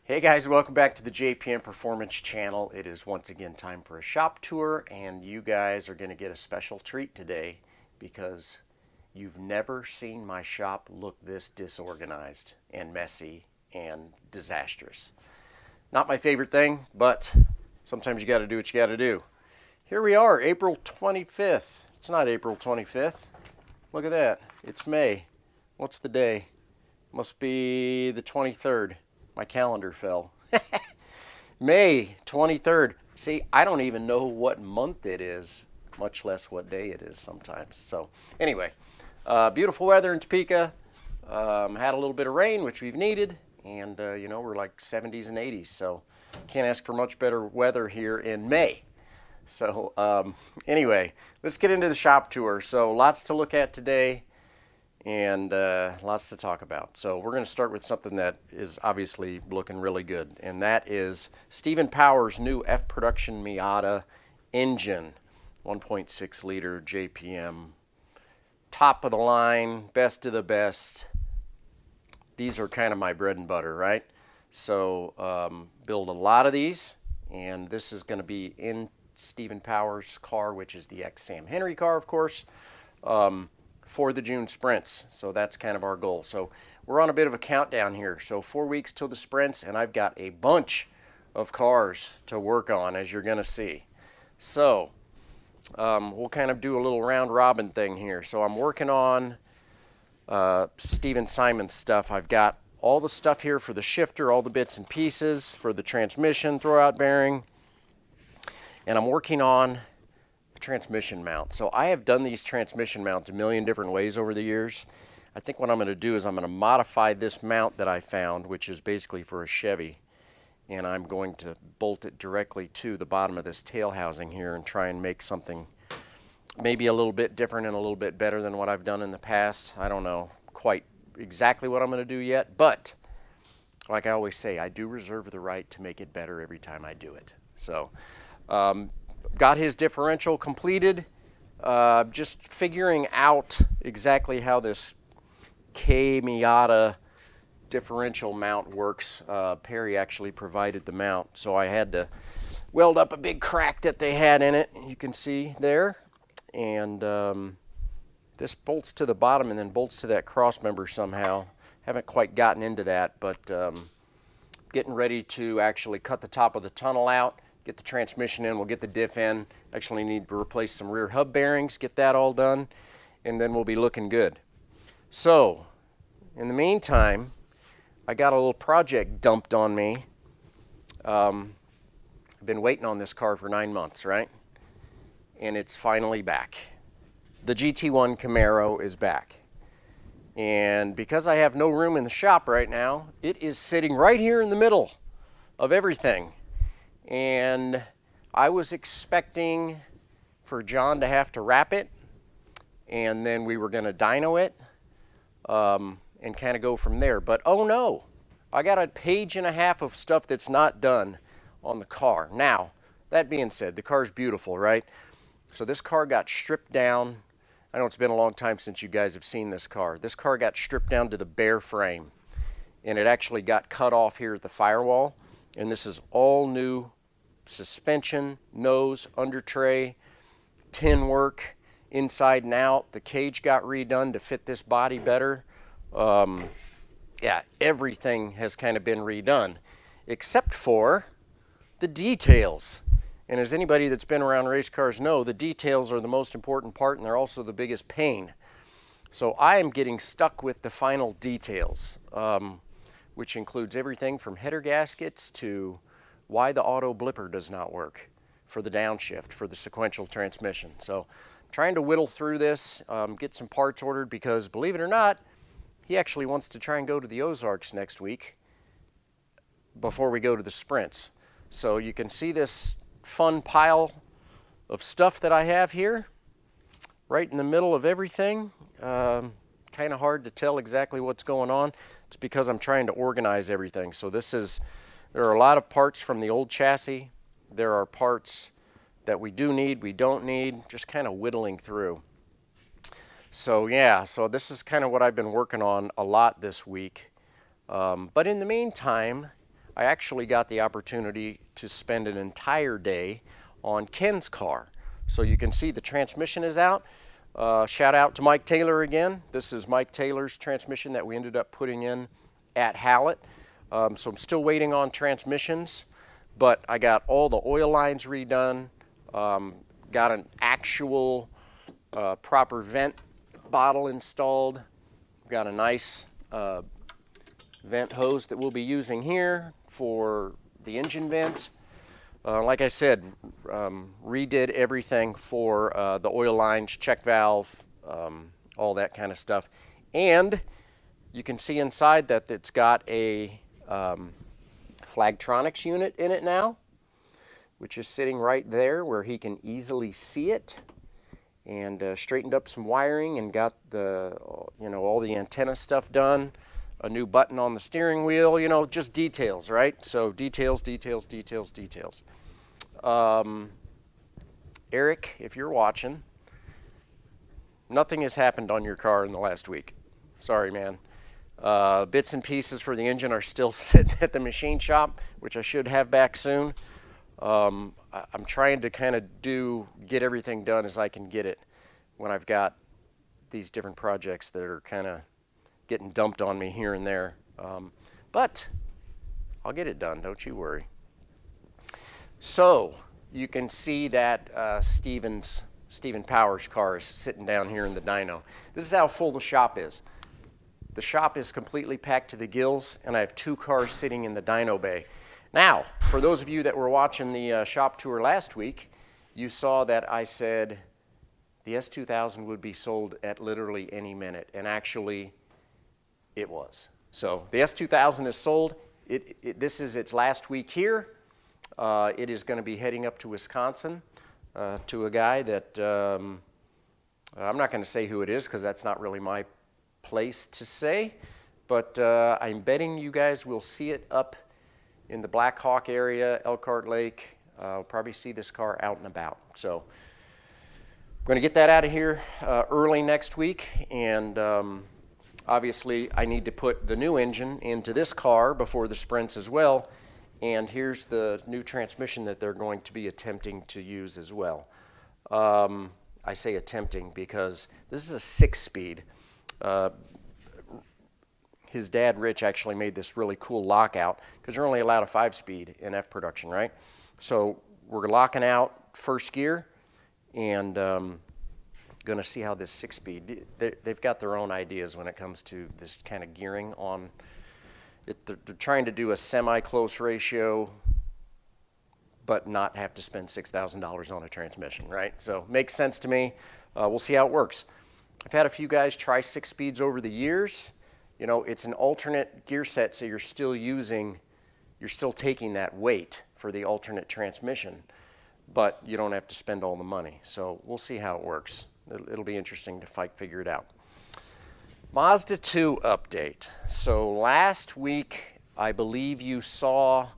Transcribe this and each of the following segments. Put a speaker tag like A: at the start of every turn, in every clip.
A: Hey guys, welcome back to the JPM Performance channel. It is once again time for a shop tour, and you guys are going to get a special treat today because you've never seen my shop look this disorganized and messy and disastrous. Not my favorite thing, but sometimes you got to do what you got to do. Here we are, April 25th. It's not April 25th. Look at that. It's May. What's the day? Must be the 23rd. My calendar fell. May 23rd. See, I don't even know what month it is, much less what day it is sometimes. So anyway, beautiful weather in Topeka. Had a little bit of rain, which we've needed. And, we're like 70s and 80s. So can't ask for much better weather here in May. So anyway, let's get into the shop tour. So lots to look at today. And lots to talk about. So we're going to start with something that is obviously looking really good, and that is Stephen Power's new F Production Miata engine, 1.6 liter JPM, top of the line, best of the best. These are kind of my bread and butter, right? So build a lot of these, and this is going to be in Stephen Power's car, which is the ex-Sam Henry car, of course. For the June sprints. So that's kind of our goal. So we're on a bit of a countdown here. So 4 weeks till the sprints, and I've got a bunch of cars to work on, as you're going to see. So we'll kind of do a little round robin thing here. So I'm working on Steven Simon's stuff. I've got all the stuff here for the shifter, all the bits and pieces for the transmission throwout bearing, and I'm working on transmission mount. So I have done these transmission mounts a million different ways over the years. I think what I'm going to do is I'm going to modify this mount that I found, which is basically for a Chevy, and I'm going to bolt it directly to the bottom of this tail housing here and try and make something maybe a little bit different and a little bit better than what I've done in the past. I don't know quite exactly what I'm going to do yet, but like I always say, I do reserve the right to make it better every time I do it. So got his differential completed, just figuring out exactly how this K Miata differential mount works. Perry actually provided the mount, so I had to weld up a big crack that they had in it, you can see there. And this bolts to the bottom and then bolts to that cross member somehow. Haven't quite gotten into that, but getting ready to actually cut the top of the tunnel out, get the transmission in, we'll get the diff in. Actually need to replace some rear hub bearings, get that all done, and then we'll be looking good. So, in the meantime, I got a little project dumped on me. I've been waiting on this car for 9 months, right? And it's finally back. The GT1 Camaro is back. And because I have no room in the shop right now, it is sitting right here in the middle of everything. And I was expecting for John to have to wrap it, and then we were going to dyno it and kind of go from there. But oh no, I got a page and a half of stuff that's not done on the car. Now, that being said, the car's beautiful, right? So this car got stripped down. I know it's been a long time since you guys have seen this car. This car got stripped down to the bare frame, and it actually got cut off here at the firewall. And this is all new suspension, nose, under tray, tin work, inside and out. The cage got redone to fit this body better. Yeah, everything has kind of been redone, except for the details. And as anybody that's been around race cars know, the details are the most important part, and they're also the biggest pain. So I am getting stuck with the final details, which includes everything from header gaskets to why the auto blipper does not work for the downshift, for the sequential transmission. So trying to whittle through this, get some parts ordered, because believe it or not, he actually wants to try and go to the Ozarks next week before we go to the sprints. So you can see this fun pile of stuff that I have here right in the middle of everything. Kind of hard to tell exactly what's going on. It's because I'm trying to organize everything. So there are a lot of parts from the old chassis. There are parts that we do need, we don't need, just kind of whittling through. So yeah, so this is kind of what I've been working on a lot this week. But in the meantime, I actually got the opportunity to spend an entire day on Ken's car. So you can see the transmission is out. Shout out to Mike Taylor again. This is Mike Taylor's transmission that we ended up putting in at Hallett. So I'm still waiting on transmissions, but I got all the oil lines redone, got an actual proper vent bottle installed, got a nice vent hose that we'll be using here for the engine vents. Like I said, redid everything for the oil lines, check valve, all that kind of stuff. And you can see inside that it's got a Flagtronics unit in it now, which is sitting right there where he can easily see it. And straightened up some wiring and got the, all the antenna stuff done. A new button on the steering wheel, just details, right? So details, details, details, details. Eric, if you're watching, nothing has happened on your car in the last week. Sorry, man. Bits and pieces for the engine are still sitting at the machine shop, which I should have back soon. I'm trying to kind of get everything done as I can get it when I've got these different projects that are kind of getting dumped on me here and there. But I'll get it done, don't you worry. So you can see that Stephen Powers' car is sitting down here in the dyno. This is how full the shop is. The shop is completely packed to the gills, and I have 2 cars sitting in the dyno bay. Now, for those of you that were watching the shop tour last week, you saw that I said the S2000 would be sold at literally any minute, and actually it was. So the S2000 is sold. This is its last week here. It is going to be heading up to Wisconsin to a guy that I'm not going to say who it is because that's not really my place to say, but I'm betting you guys will see it up in the Black Hawk area, Elkhart Lake. I'll probably see this car out and about. So I'm going to get that out of here early next week, and obviously I need to put the new engine into this car before the sprints as well, and here's the new transmission that they're going to be attempting to use as well. I say attempting because this is a 6-speed. His dad, Rich, actually made this really cool lockout because you're only allowed a 5-speed in F production, right? So we're locking out first gear and going to see how this 6-speed, they've got their own ideas when it comes to this kind of gearing on it. They're trying to do a semi-close ratio but not have to spend $6,000 on a transmission, right? So makes sense to me. We'll see how it works. I've had a few guys try 6-speeds over the years. It's an alternate gear set, so you're still taking that weight for the alternate transmission, but you don't have to spend all the money. So we'll see how it works. It'll be interesting to figure it out. Mazda 2 update. So last week, I believe you saw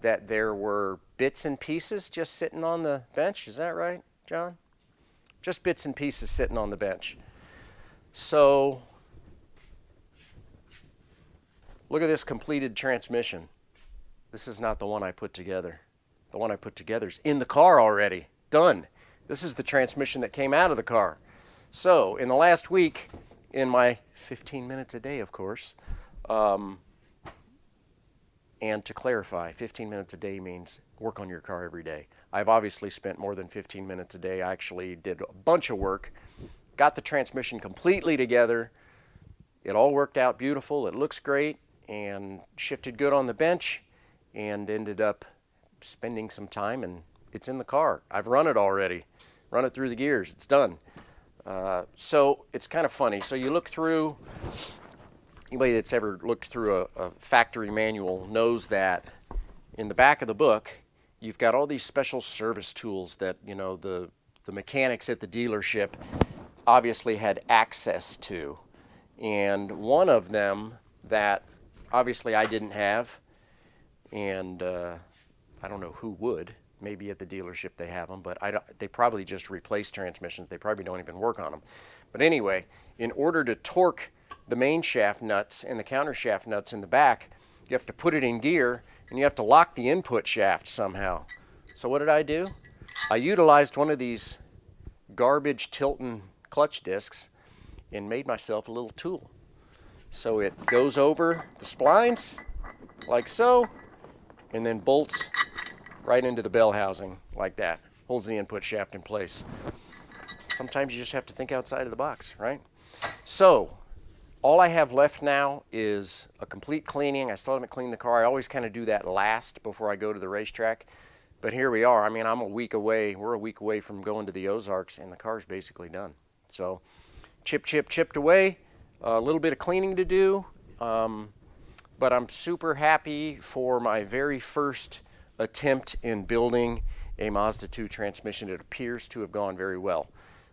A: that there were bits and pieces just sitting on the bench. Is that right, John? Just bits and pieces sitting on the bench. So look at this completed transmission. This is not the one I put together. The one I put together is in the car already. Done. This is the transmission that came out of the car. So in the last week, in my 15 minutes a day, of course, and to clarify, 15 minutes a day means work on your car every day. I've obviously spent more than 15 minutes a day. I actually did a bunch of work, got the transmission completely together. It all worked out beautiful. It looks great and shifted good on the bench and ended up spending some time, and it's in the car. I've run it already, run it through the gears. It's done. So it's kind of funny. So you look through, anybody that's ever looked through a factory manual knows that in the back of the book, you've got all these special service tools that, the mechanics at the dealership obviously had access to. And one of them that obviously I didn't have, and I don't know who would. Maybe at the dealership they have them, but they probably just replace transmissions. They probably don't even work on them. But anyway, in order to torque the main shaft nuts and the counter shaft nuts in the back, you have to put it in gear and you have to lock the input shaft somehow. So what did I do? I utilized one of these garbage Tilton clutch discs and made myself a little tool. So it goes over the splines like so, and then bolts right into the bell housing like that. Holds the input shaft in place. Sometimes you just have to think outside of the box, right? So all I have left now is a complete cleaning. I still haven't cleaned the car. I always kind of do that last before I go to the racetrack. But here we are. I mean, I'm a week away. We're a week away from going to the Ozarks, and the car's basically done. So chipped away. A little bit of cleaning to do. But I'm super happy for my very first attempt in building a Mazda 2 transmission. It appears to have gone very well.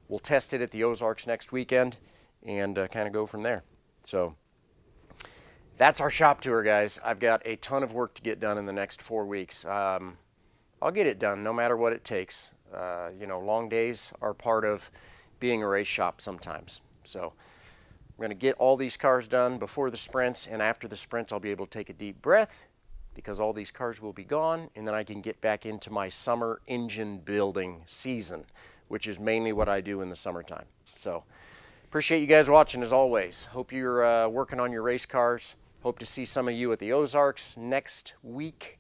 A: We'll test it at the Ozarks next weekend and kind of go from there. So that's our shop tour, guys. I've got a ton of work to get done in the next 4 weeks. I'll get it done no matter what it takes. You know, long days are part of being a race shop sometimes. So I'm going to get all these cars done before the sprints, and after the sprints I'll be able to take a deep breath because all these cars will be gone, and then I can get back into my summer engine building season, which is mainly what I do in the summertime. So appreciate you guys watching as always. Hope you're working on your race cars. Hope to see some of you at the Ozarks next week.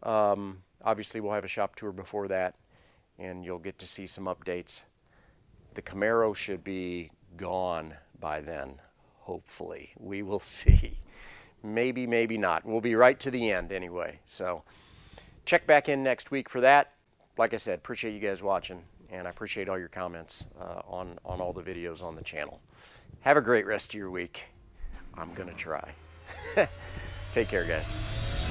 A: Obviously we'll have a shop tour before that, and you'll get to see some updates. The Camaro should be gone by then, hopefully. We will see. Maybe, maybe not. We'll be right to the end anyway. So check back in next week for that. Like I said, appreciate you guys watching, and I appreciate all your comments on all the videos on the channel. Have a great rest of your week. I'm going to try. Take care, guys.